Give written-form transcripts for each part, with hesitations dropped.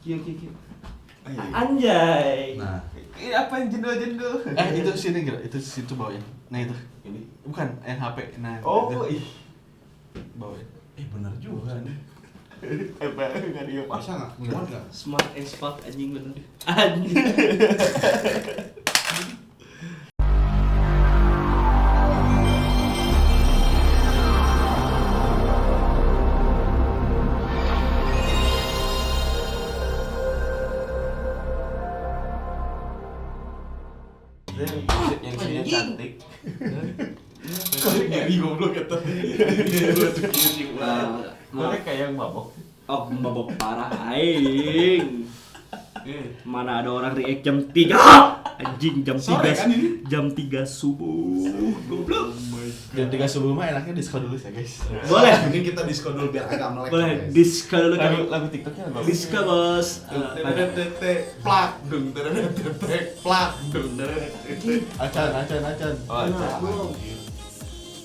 Kieu. Anjay. Nah, Ini apa yang jendol-jendol? itu sini kira, itu situ bawain. Nah itu, Ini. bukan yang HP. Nah, Oh, itu. ih. Bawain. Bener juga. Enggak dia. Masa nggak? Muat nggak? Smart as fuck anjing bener. Anjing. Yang sini cantik. Kayak goblok kata. Mana kayak yang mabok. Oh, mabok parah aing. Mana ada orang react jam 3. Anjing jam 3. Sore kan ini? Jam 3 subuh. Goblok. Jam 3 subuh mah enaknya diskon dulu ya guys. Boleh. Ini kita diskon dulu biar agak melek. Boleh guys. diska dulu kan. Lagu TikToknya apa? Diska bos. Tete plak dung tete plak dung tete. Acan. Oh, Belum.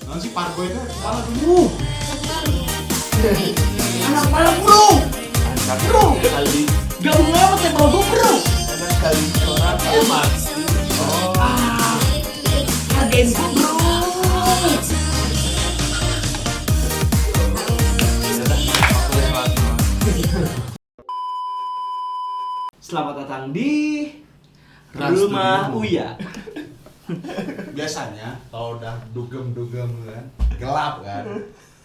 Nanti si Pargo itu kepala dulu. Anak balap bro. Bro. kali Gabung amat ya bro bro. anak kali orang emas. Hargain gua bro. Selamat datang di Trans Rumah Studio. Uya. Biasanya kalau udah dugem kan, gelap kan.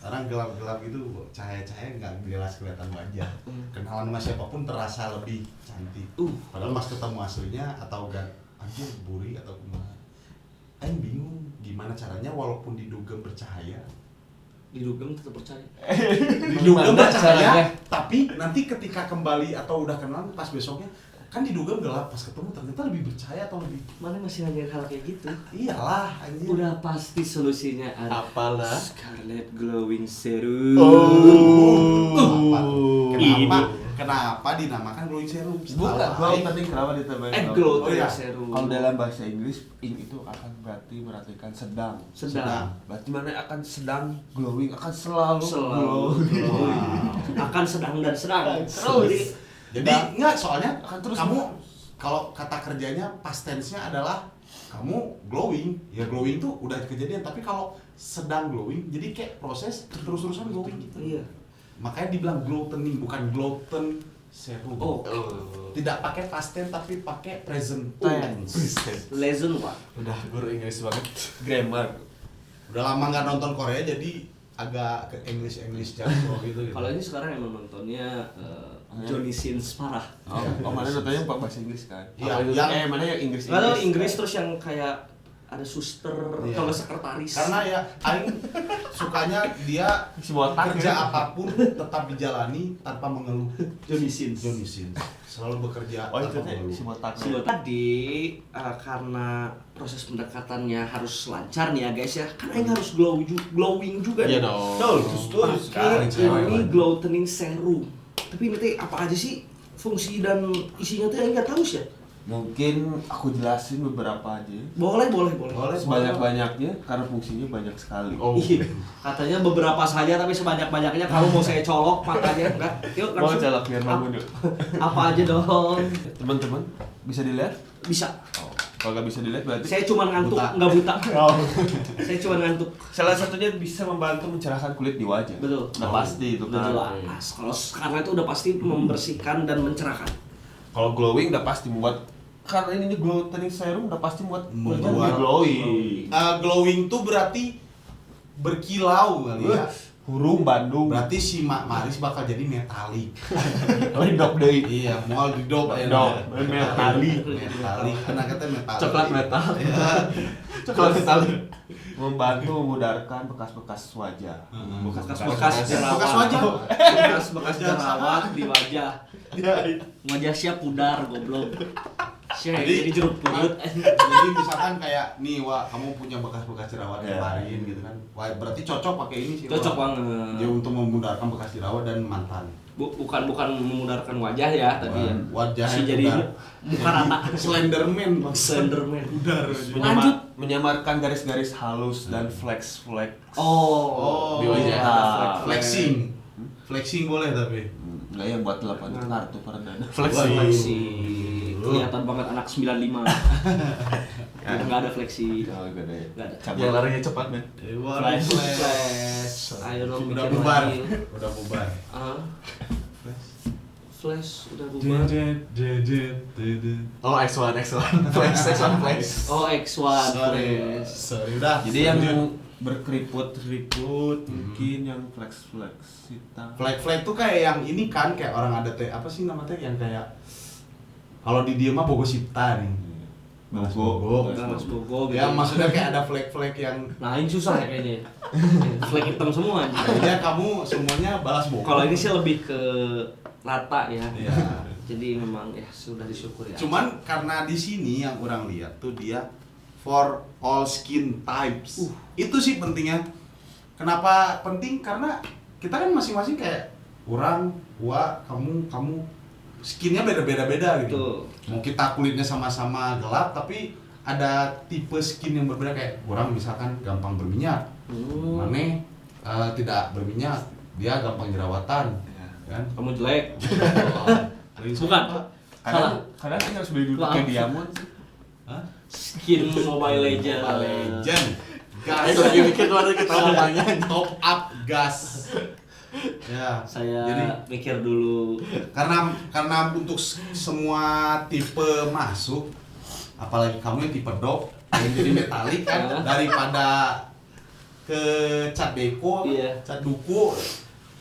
Orang gelap-gelap itu cahaya-cahaya nggak jelas kelihatan wajah. Kenalan sama siapapun terasa lebih cantik. Padahal pas ketemu aslinya atau udah anjir buri atau gimana. Aing bingung gimana caranya walaupun didugem bercahaya. Didugem tetap percaya. Didugem Gimana bercahaya, caranya? tapi nanti ketika kembali atau udah kenalan pas besoknya kan didugem gelap, pas ketemu ternyata lebih bercahaya atau lebih Mana masih nanya hal kayak gitu? iyalah anjir. Udah pasti solusinya ada. Apalah. Scarlet Glowing Serum. Kenapa dinamakan glowing serum? Bukan, gua tadi kenapa ditambahin? Glow Oh, iya. Serum. Kalau dalam bahasa Inggris, in itu akan berartikan sedang. sedang. Berarti mana akan sedang glowing, akan selalu Selalu. Akan sedang dan sedang. Terus. Jadi enggak, soalnya Akan terus kamu kalau kata kerjanya past tense-nya adalah kamu glowing. Ya glowing tuh udah kejadian, tapi kalau sedang glowing jadi kayak proses terus-terusan glowing gitu. Iya. Makanya dibilang glowtening, bukan glowten serum. Oh. Tidak pakai past tense tapi pakai present tense. Legend Pak. Udah guru Inggris banget. Grammar. Udah lama nggak nonton Korea jadi agak ke English jago gitu. Kalau ini sekarang emang nontonnya Johnny Sins parah. Oh, mana nontonnya bahasa Inggris kan? Iya, Apa itu? yang- Mana yang Inggris? Nggak tahu Inggris terus yang kayak ada suster Iya. atau nggak sekretaris. Karena ya Aing sukanya dia Si botak kerja ya. apapun tetap dijalani tanpa mengeluh. Johnny Sins. Johnny Sins selalu bekerja Oh itu tanpa teh mengeluh. si botak. Sebelum tadi karena proses pendekatannya harus lancar nih ya guys ya, kan Aing harus glowing juga Iya nih. dong. sekali, Pakai cewek, ini Bang. glowtening serum. Tapi ini teh apa aja sih fungsi dan isinya teh Aing nggak tahu sih ya. Mungkin aku jelasin beberapa aja. Boleh. Sebanyak-banyaknya karena fungsinya banyak sekali. Oh. Iya. Katanya beberapa saja tapi sebanyak-banyaknya kalau mau saya colok makanya enggak. Yuk Mau langsung. colok biar bangun yuk. Apa aja dong? Teman-teman bisa dilihat? Bisa. Oh. Kalau nggak bisa dilihat berarti Saya cuma ngantuk, Buta. nggak buta. Oh. Saya cuma ngantuk. Salah satunya bisa membantu mencerahkan kulit di wajah. Betul. Udah pasti itu Udah kan. jelas. Kalau karena itu udah pasti membersihkan dan mencerahkan. Kalau glowing udah pasti membuat karena ini glowtening serum udah pasti membuat kulitnya Membuat- lebih glowing. Glowing tuh berarti berkilau kali ya. Hurung Bandung. Berarti si Maris bakal jadi metalik. Redok deui. Iya, mual di dop. Dop, metalik. Metalik. Kena kata metalik. Coklat metal. Iya. Coklat metalik. Membantu memudarkan bekas-bekas wajah. Bekas jerawat. Bekas wajah. Bekas jerawat di wajah. Wajah siap pudar goblok. Siap Jadi- jadi jeruk purut. Jadi misalkan kayak nih, Wak, kamu punya bekas-bekas jerawat Iya. kemarin gitu kan. Wah, berarti cocok pakai ini sih. Cocok Wak. banget. Dia untuk memudarkan bekas jerawat dan mantan. Bukan memudarkan wajah ya tadi ya. Wajah Si yang jadi pudar. muka rata. Slenderman, Bang. Slenderman. Pudar. Lanjut. Menyamarkan garis-garis halus dan flex-flex. Oh. Oh, Di wajah. ada flex. Flexing. Flexing boleh tapi. Enggak yang buat 8 kartu perdana. Flexi. Kelihatan banget anak 95. Udah nggak ada flexi. Oh, gak ada ya. Nggak ada. Yang larinya cepat men. Flash. Ayo dong Udah bikin bubar. lagi. Udah bubar. Flash udah bubar. Oh X1 Flash X1 Flash. Oh X1 Flash. Sorry udah. Jadi yang berkeriput mungkin yang flex hitam. Flag tuh kayak yang ini kan kayak orang ada apa sih namanya yang kayak kalau di dia mah Bogo Sipta nih. Balas Bogo. Balas Bogo gitu. Ya maksudnya kayak ada flag yang Nah ini susah ya kayaknya. Flag hitam semua anjing. kayaknya kamu semuanya balas Bogo. Kalau ini sih lebih ke rata ya. Iya. Jadi memang ya sudah disyukuri. Cuman karena di sini yang orang lihat tuh dia for all skin types. Itu sih pentingnya. Kenapa penting? Karena kita kan masing-masing kayak orang, kamu skinnya beda-beda gitu. Betul. Mau kita kulitnya sama-sama gelap tapi ada tipe skin yang berbeda kayak orang misalkan gampang berminyak. Mane tidak berminyak, dia gampang jerawatan. Kan? Kamu jelek. Bukan. Kadang kita harus beli dulu pakai diamond sih. Hah? Skin Mobile Legends. Mobile Legend. Gas. Lagi mikir tuh ada kita namanya. Top up gas. Ya, Saya jadi mikir dulu. karena untuk semua tipe masuk, apalagi kamu yang tipe dog yang jadi metalik kan daripada ke cat beko, Iya. cat duku,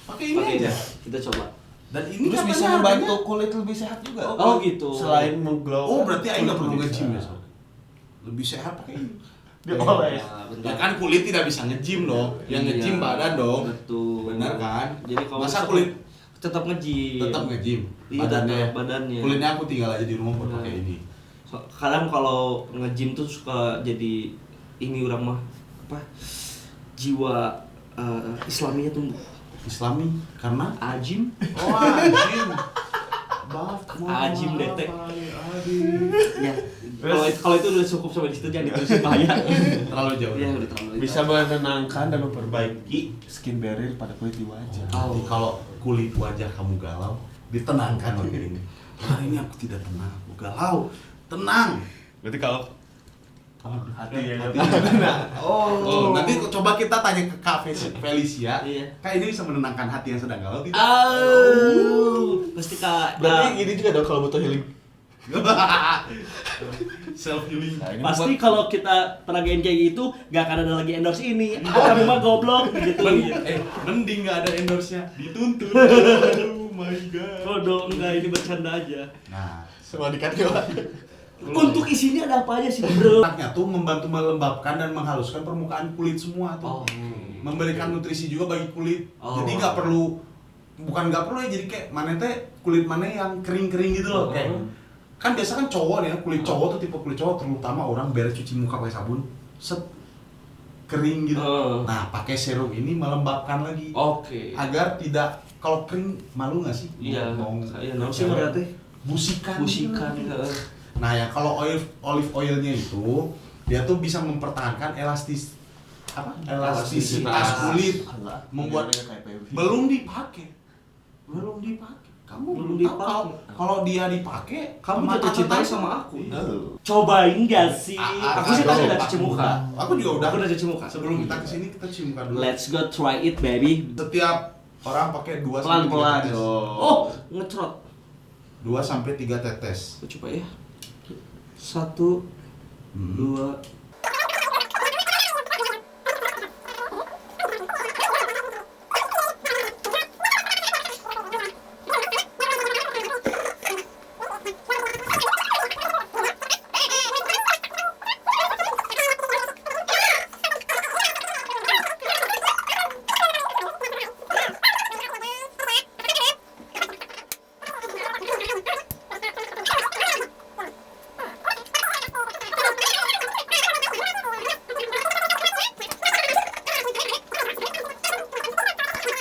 pakai ini Oke, aja. kita coba. Dan ini Terus katanya bisa harganya- membantu kulit lebih sehat juga. Oh, gitu. Selain mengglow. Oh berarti Aing nggak perlu kulit nge-gym ya bisa. sob? Lebih sehat pakai ini. Dia oles. Ya kan kulit tidak bisa nge-gym dong, yang Iya, nge-gym badan dong. Betul. Benar kan? Jadi kalau masa misalkan kulit tetap nge-gym. tetap nge-gym Iya, badannya. tetap badannya. Kulitnya aku tinggal aja di rumah buat Benar. pakai ini. Kadang kalau nge-gym tuh suka jadi ini orang mah apa? Jiwa Islaminya tumbuh. Islami karena Ajim. oh ajim. Maaf, Ajim, detek. Ajim. Ya. Kalau itu udah cukup sampai di situ jangan diterusin bahaya. Terlalu jauh. Iya, udah terlalu. Bisa menenangkan dan memperbaiki skin barrier pada kulit di wajah. Jadi kalau kulit wajah kamu galau, ditenangkan oleh ini. Hari ini aku tidak tenang, aku galau. Tenang. Berarti kalau Hati yang Oh, nanti coba kita tanya ke Kak Felicia. Iya. Kak ini bisa menenangkan hati yang sedang galau tidak? Pasti Kak. berarti ini juga dong kalau butuh healing. Self healing. Nah, ini Pasti kalau kita peragain kayak gitu, gak akan ada lagi endorse ini. Kami mah goblok gitu. Mending nggak ada endorse-nya, dituntut. Oh my god. Bodoh, enggak ini bercanda aja. Nah, Semua dikat gak? Untuk isinya ada apa aja sih, Bro? anaknya tuh membantu melembabkan dan menghaluskan permukaan kulit semua tuh. Memberikan nutrisi juga bagi kulit. Oh. Jadi nggak perlu, bukan nggak perlu ya, jadi kayak mana teh kulit mana yang kering-kering gitu loh. Kayak kan biasa kan cowok nih ya, kulit cowok tuh tipe kulit cowok terutama orang beres cuci muka pakai sabun, set kering gitu. Nah, pakai serum ini melembabkan lagi. Oke. Agar tidak, kalau kering malu nggak sih? Iya. Ngomong Iya, naon sih berarti? busikan. Busikan. Nah ya kalau olive oilnya itu dia tuh bisa mempertahankan elastisitas kulit, membuat belum dipakai kamu Belum belum tahu dipakai. kalau dia dipakai Kamu mata jatuh cinta tertarik. sama aku. Oh. Cobain gak sih? Aku sih tadi udah cuci muka. Aku juga udah. Aku udah cuci muka. Sebelum kita kesini kita cuci muka dulu. Let's go try it, baby. Setiap orang pakai 2 Pelan-pelan. tetes. Oh, ngetrot. 2 sampai 3 tetes. Aku coba ya. 1, 2.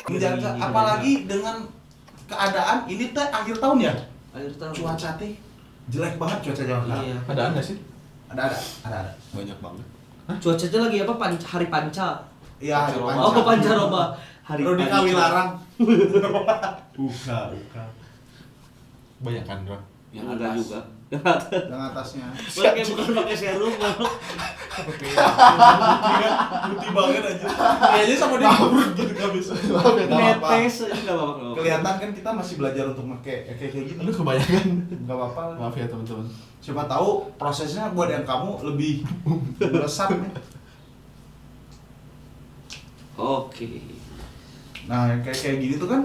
Menjaga, apalagi dengan keadaan ini teh akhir tahun ya. Akhir tahun. Cuaca teh jelek banget cuaca zaman sekarang. Iya. Ada anda sih? Ada. Banyak banget. Cuacanya lagi apa? Hari panca. Iya, hari Oh, pancaroba. Hari Rudi Pancong. Kawilarang. Uka. Banyak kan, Bro? Yang enggak juga. Yang atasnya. Pakai bukan pakai serum. Putih banget aja. Kayaknya sama dia kurut gitu nggak bisa. Netes enggak apa-apa. Kelihatan kan kita masih belajar untuk pakai kayak gitu. Aduh kebanyakan. Enggak apa-apa. Maaf ya teman-teman. Siapa tahu prosesnya buat yang kamu lebih meresap. Oke. Nah, yang kayak gini tuh kan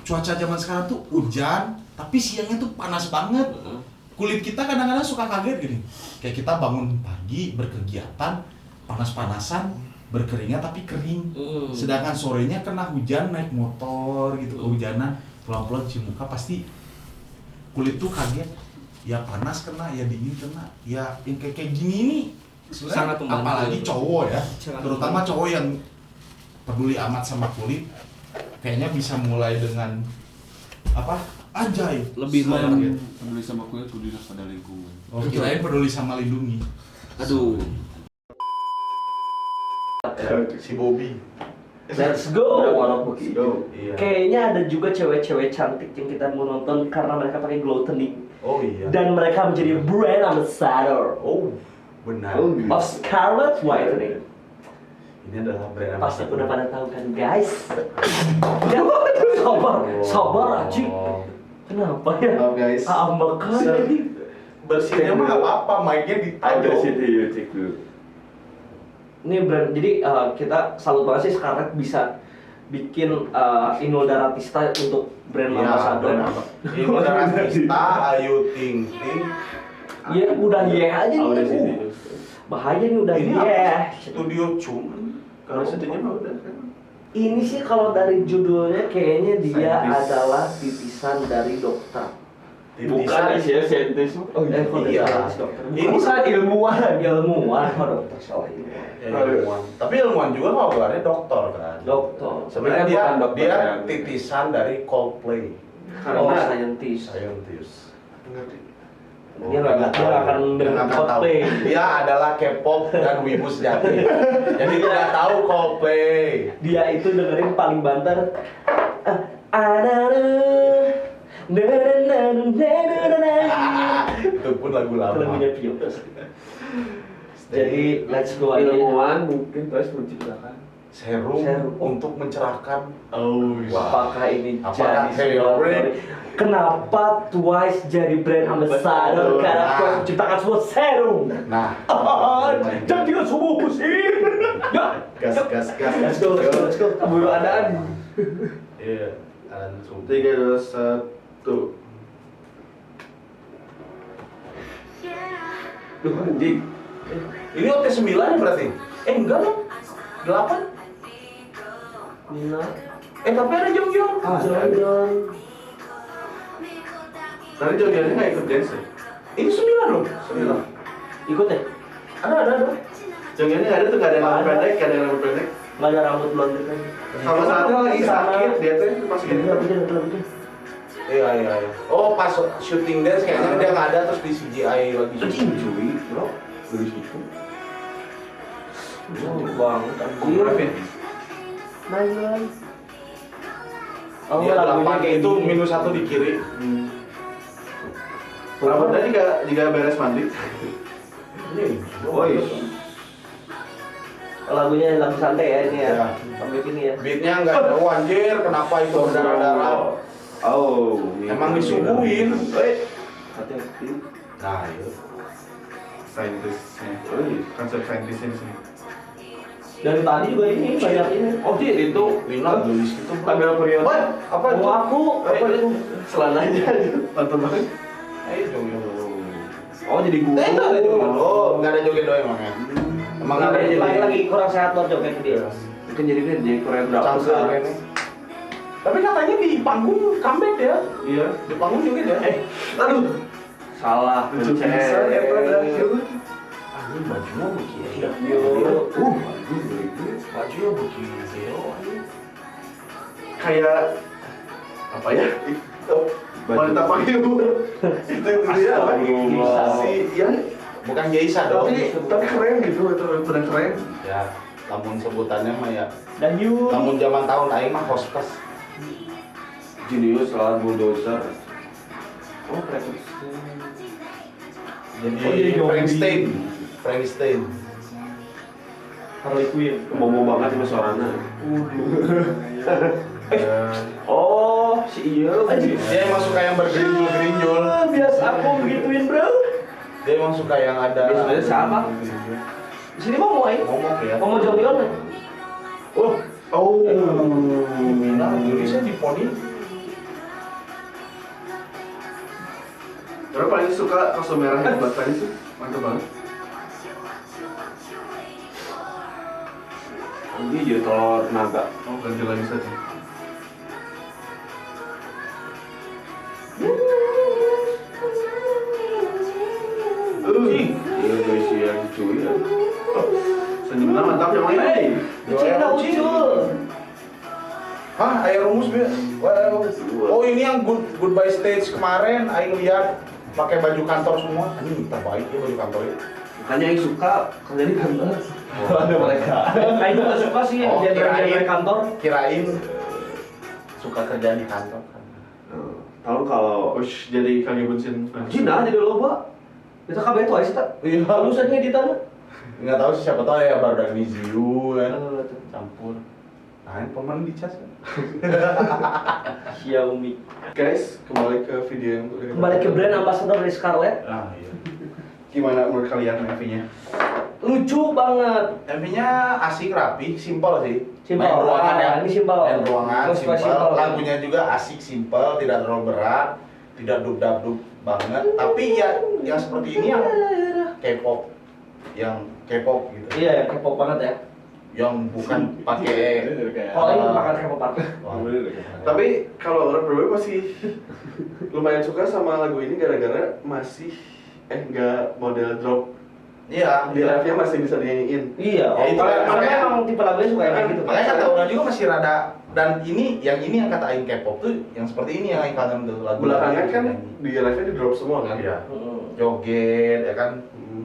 cuaca zaman sekarang tuh hujan, tapi siangnya tuh panas banget. Kulit kita kadang-kadang suka kaget gini. Kayak kita bangun pagi berkegiatan, panas-panasan, berkeringat tapi kering. Sedangkan sorenya kena hujan, naik motor gitu kehujanan, pulang-pulang cuci muka pasti kulit tuh kaget. Ya panas kena, ya dingin kena. Ya yang kayak gini ini Sangat sebenarnya membantu. apalagi cowok ya. Sangat Terutama membantu. cowok yang peduli amat sama kulit, kayaknya bisa mulai dengan apa? Anjay, Lebih selain- membantu. Peduli sama kulit, peduli pada lingkungan. Oh, kirain peduli sama lindungi. Aduh. Si Bobby. Let's go. Go. Iya. Kayaknya ada juga cewek-cewek cantik yang kita mau nonton karena mereka pakai glow tonic Oh iya. dan mereka menjadi brand ambassador Oh, benar. of Scarlet Whitening. Ini adalah brand Pasti ambassador. udah pada tahu kan, guys? Ya, sabar Aji. Kenapa ya? Maaf, guys. Ambekan ini. Bersihnya mah nggak apa-apa, mic-nya ditaruh. cek dulu. Ini brand, jadi kita salut banget sih Scarlett bisa bikin Inul Daratista untuk brand ambassador. Ini beneran Tista, Ayu Ting Ting. Iya, udah aja nih. Udah sini. Bahaya nih udah Ini iya. apa? Studio Cum. Kalau sedihnya mah udah kan. Ini sih kalau dari judulnya kayaknya dia Saintis. adalah titisan dari dokter. Bukan sih saintis. Kok Iya. dokter? Ini Bukan ilmuwan, kok dokter salah ilmuwan. Ya, ilmuwan. Tapi ilmuwan juga kalau gelarnya dokter kan. Dokter. Sebenarnya dia bukan dokter dia yang- titisan dari Coldplay. Oh, scientist. Scientist. Dia nggak akan dengan Coldplay. Dia adalah K-pop dan wibu sejati. Jadi dia nggak tahu Coldplay. Dia itu dengerin paling banter. Itu pun lagu lama. Lagunya Pio. Jadi let's go aja. Ilmuwan mungkin terus menciptakan Serum untuk mencerahkan. Oh, Apakah ini Apakah jadi teori? Kenapa Twice jadi brand ambassador? Karena Twice menciptakan sebuah serum. Nah, Dan juga sebuah musim. Ya, gas. let's go. Keburu adaan. Iya, Alan Sum. 3, 2, 1. Duh, anjing. Ini OT9 ya berarti? Enggak dong. 8. Nina. Tapi ada Jonghyun. Jangan. Tadi Jonghyunnya nggak ikut dance ya? Ini 9 loh. 9. Ikut ya? Ada. Jonghyunnya nggak ada tuh, nggak ada yang rambut pendek, nggak ada yang rambut pendek. Nggak ada rambut blonde kan? Sama saatnya lagi sakit, dia tuh pas gini. Iya. Oh, pas syuting dance kayaknya dia nggak ada terus di CGI lagi. Anjing cuy, bro. Dari situ. Cantik banget. Berapa ya? Mayan. Oh, Dia lagunya 8 kayak itu gini. minus 1 di kiri. Rambutnya juga beres mandi. Ini. Oh iya. Lagunya lagu santai ya ini ya. Iya. Sampai sini ya. Beatnya nggak ada. Oh, anjir, kenapa itu berdarah-darah? Oh, Emang disuguhin. Hati-hati. Nah, itu. Saintisnya. Oh iya, konsep saintisnya di sini. Dari tadi juga ini banyak ini. Oh dia itu Lina tulis gitu. tanggal periode. Apa itu? Oh, aku Apa itu? Selananya mantap banget. Ayo Jonghyun. Oh jadi guru. Itu ada Jonghyun. Oh, nggak ada Jonghyun doang emang ya? Emang nggak ada lagi jadi. lagi kurang sehat buat joget dia. Mungkin jadi kan jadi koreografer. Campur ini. Tapi katanya di panggung comeback ya. Iya. Di panggung juga ya. Aduh. Salah. Lucu bisa ya pada. Ini bajunya begini. Yo. Bajunya begini. Kayak apa ya? Wanita pakai itu dia apa? Astagfirullah. Si yang Bukan geisha dong. tapi keren gitu, itu benar keren. Ya. Namun sebutannya mah ya. Dayun. Namun zaman tahun aing mah hostess. Jenius lawan bulldozer. Oh, Jadi Oh, jadi Frankenstein. Frankenstein. Harley Quinn. Bomo banget sama suaranya. Oh, si iya. Dia emang suka yang bergerinjul-gerinjul. Biasa aku begituin bro. Dia emang suka yang ada. Dia sebenarnya siapa? Di sini mau aing. Ngomong ya. Mau Jolion. Oh, nah, jadi saya di poni. Orang paling suka kostum merah di Black Panther sih. Mantap banget. Ini jadi telur naga. Oh, ganti lagi saja. Iya guys, ya cuy ya. Senyumnya mantap yang lain. Hey, Cina ucul. Hah, aya rumus be. Oh, ini yang goodbye stage kemarin aing lihat pakai baju kantor semua. Ini terbaik ya baju kantornya. Makanya yang suka kerja di kantor. Ada mereka. Aing juga suka sih Oh, genre kantor. Kirain suka kerja di kantor kan. Tahu kalau jadi kaki bensin Cina jadi loba. Kita kabeh tuh sih tak. Iya. Halusan editan. Nggak tahu sih siapa tahu ya baru dari Niziu kan. Campur. Nah, ini pemain dicas kan. Xiaomi. Guys, kembali ke video yang Kembali ke brand ambassador dari Scarlett. Ah, iya. Gimana menurut kalian MV-nya? Lucu banget. MV-nya asik, rapi, simpel sih. Simpel. Main ruangan ya. Ini simpel. Main ruangan, Terus simpel. simpel. Lagunya juga asik, simpel, tidak terlalu berat, tidak dub banget. Tapi ya yang seperti ini yang K-pop, yang K-pop gitu. Iya, yang K-pop banget ya. Yang bukan pakai. Oh, ini makan K-pop banget. Tapi kalau orang berdua masih lumayan suka sama lagu ini gara-gara masih nggak model drop. Iya, Di live-nya masih bisa dinyanyiin. Iya, Ya, itu karena makanya- emang tipe lagunya suka yang kayak gitu. Makanya kata orang juga masih rada dan ini yang kata aing K-pop tuh yang seperti ini yang aing kangen tuh lagu. Belakangan kan di live-nya di drop semua kan? Iya. Mm-mm. Joget ya kan,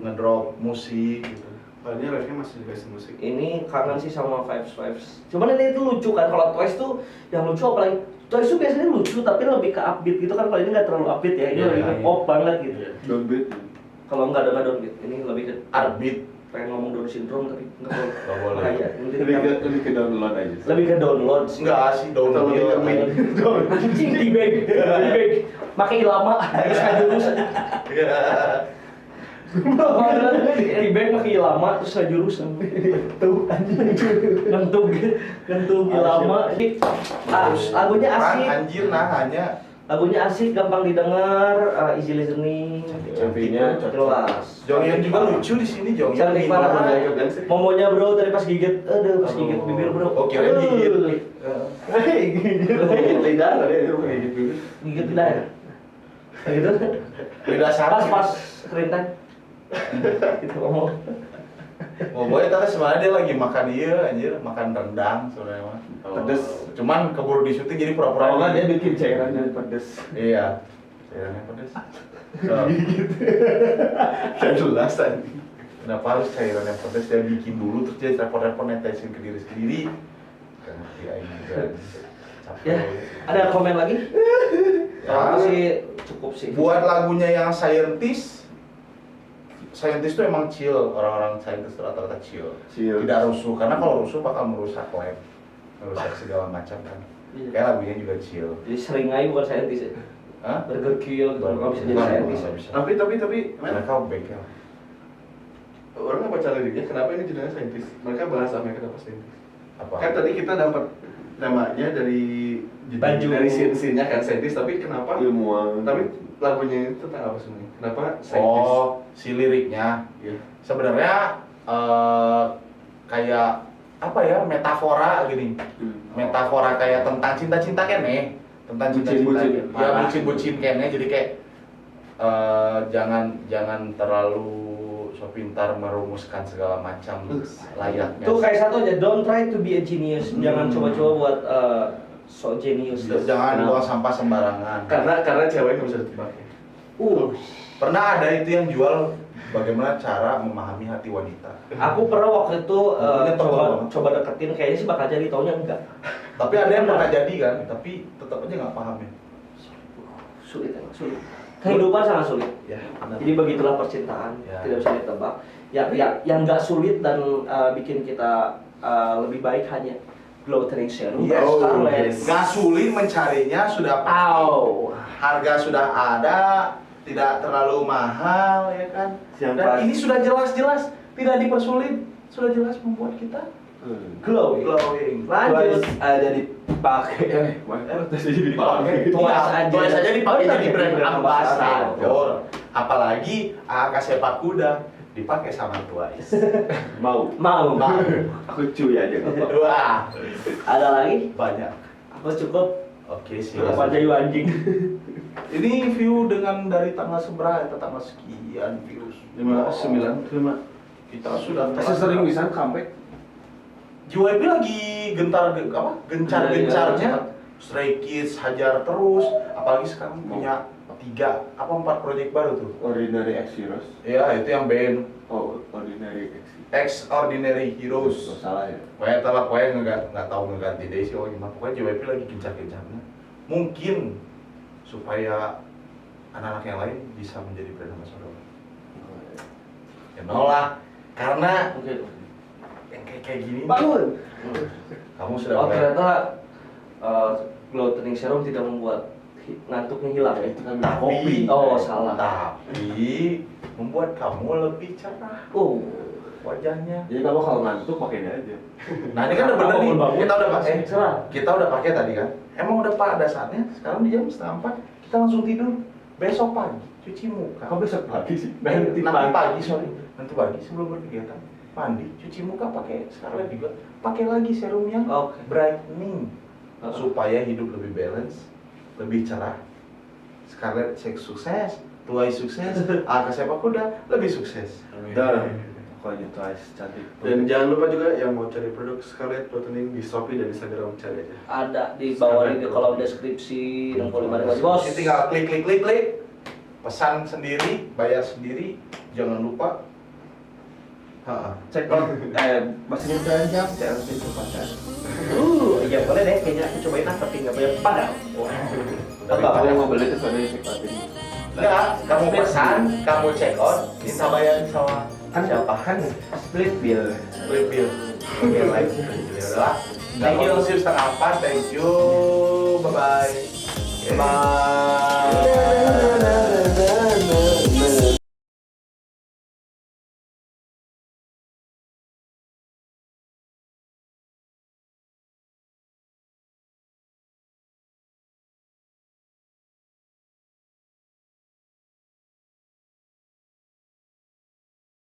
ngedrop musik gitu. Padahal live-nya masih dikasih musik. Ini kangen sih sama vibes. Cuman ini itu lucu kan, kalau Twice tuh yang lucu apalagi Twice tuh biasanya lucu tapi lebih ke upbeat gitu kan, kalau ini nggak terlalu upbeat ya, ini Iya, lebih ke iya. pop banget gitu. Don't beat. Kalau nggak ada downbeat, ini lebih ke Arbit. pengen ngomong Down syndrome tapi nggak boleh. Nggak boleh. Bahaya. Lebih ke download aja. Lebih ke download sih. Enggak sih Atau lebih ke downhill. main. Anjing di bag, makai lama, terus ngajurus. Di bag makai lama terus ngajurus. Tuh anjing, ngentung lama. Lagunya Kan, asik, anjir nah hanya lagunya asik, gampang didengar, easy listening, MV-nya jelas. Jonghyun juga lucu di sini Jonghyun. Cantik Momonya banget. ikut dance. Momonya bro tadi pas gigit, pas gigit bibir bro. Oh, kirain gigit. Hei, gigit. Gigit lidah nggak dia rumah kayak gitu. Gigit lidah ya? Kayak gitu? Lidah sapi. Pas kerintan. Gitu ngomong. Oh boy, tapi sebenarnya dia lagi makan anjir, makan rendang sebenarnya mah. Pedes. Cuman keburu di syuting jadi pura-pura. Kalau nggak dia bikin cairan yang pedes. Iya. Cairannya pedes. Kayak jelas tadi. Kenapa harus cairan yang pedes dia bikin dulu terus dia repot-repot netesin ke diri sendiri. Gak ngerti aing juga. Capek. Ya, ada komen lagi? Ya. Kalau aku sih cukup sih. Buat lagunya yang scientist itu emang chill, orang-orang scientist itu rata-rata chill. Chill. Tidak rusuh, karena kalau rusuh bakal merusak lab, merusak segala macam kan. Iya. Kayak lagunya juga chill. Jadi sering aja bukan saintis ya. Hah? Burger Kill gitu, nggak bisa jadi Bukan, saintis. nggak bisa. Tapi Mereka bengkel. orang nggak baca liriknya kenapa ini judulnya saintis? Mereka bahas apa kenapa saintis? Apa? Kan tadi kita dapat temanya dari Baju. dari scene-nya kan saintis, tapi kenapa Ilmuwan. Tapi lagunya itu tentang apa sebenarnya? Kenapa saintis? Oh, si liriknya. Iya. Sebenarnya kayak apa ya, metafora gini. Metafora kayak tentang cinta-cinta kene, tentang cinta-cinta. Bucin-bucin. Ya bucin-bucin kene, jadi kayak jangan terlalu so pintar merumuskan segala macam layaknya. Tuh kayak satu aja, don't try to be a genius. Jangan coba-coba buat so genius. Jangan buang sampah sembarangan. Karena cewek nggak bisa ditebak ya. Pernah ada itu yang jual bagaimana cara memahami hati wanita. Aku pernah waktu itu Ini tebal banget. coba deketin, kayaknya sih bakal jadi, taunya enggak. Tapi ada yang pernah jadi kan, tapi tetap aja nggak paham ya. Sulit emang, sulit. Kehidupan sangat sulit. Ya, benar. Jadi begitulah percintaan, Ya. tidak bisa ditebak. Yang nggak sulit dan bikin kita lebih baik hanya glow training serum. Yes, Scarlett. nggak sulit mencarinya, sudah pasti. Au. Harga sudah ada, tidak terlalu mahal ya kan. Yang Dan pasti. ini sudah jelas-jelas tidak dipersulit, sudah jelas membuat kita Glowing. glowing. Lanjut. Ada dipakai. Jadi dipakai. Twice aja dipakai Oh, jadi brand brand ambassador. Apalagi AK sepak kuda dipakai sama Twice. Mau. Mau. Aku cuy aja nggak apa-apa. Wah, Ada lagi? banyak. Apa cukup? Oke sih. Apa aja yuk anjing? Ini view dengan dari tanggal seberapa, tanggal sekian views. 5. Kita sudah Sering bisa comeback. JYP lagi gencar-gencarnya. Stray Kids hajar terus, apalagi sekarang punya 4 proyek baru tuh. Ordinary X Heroes. Ya, itu yang band Oh, Ordinary X. Extraordinary Heroes. Salah ya. Pokoknya nggak tahu ngeganti deh sih, gimana. Pokoknya JYP lagi gencar-gencarnya. Mungkin supaya anak-anak yang lain bisa menjadi brand ambassador. Ya nolak, karena Oke. yang kayak gini. Bangun. Kamu sudah Oh, mulai. ternyata glow training serum tidak membuat ngantuknya hilang ya. Itu kan kopi. Oh, salah. Tapi membuat kamu lebih cerah Oh. wajahnya. Jadi kamu kalau ngantuk pakai ini aja. Nah ini kan udah bener nih. Apapun bangun, Kita udah pakai. cerah. Kita udah pakai tadi kan. Emang udah pada saatnya. Sekarang di jam 3:30 kita langsung tidur. Besok pagi cuci muka. Kok besok pagi sih? Nanti pagi sorry. Nanti pagi sebelum berkegiatan mandi, cuci muka pakai Scarlett juga. Pakai lagi serum yang Oke. brightening supaya hidup lebih balance, lebih cerah. Scarlett sukses, Twice sukses, AK sepak kuda lebih sukses. Dan Pokoknya Twice cantik. Dan jangan lupa juga yang mau cari produk Scarlett Protein di Shopee dan Instagram cari aja. Ada di bawah di kolom deskripsi dan kalau mana bos. Jadi tinggal klik, pesan sendiri, bayar sendiri, jangan lupa. Cek out masih jam CLC Cepatan. Iya boleh deh, kayaknya aku cobain tapi nggak banyak padang. Kalau yang mau beli itu soalnya cepatin. Enggak, kamu pesan, kamu check out, minta bayar sama siapa? Kan split bill. Reveal. Oke, like. Ya udahlah. Thank you. Thank you. Bye bye. Bye.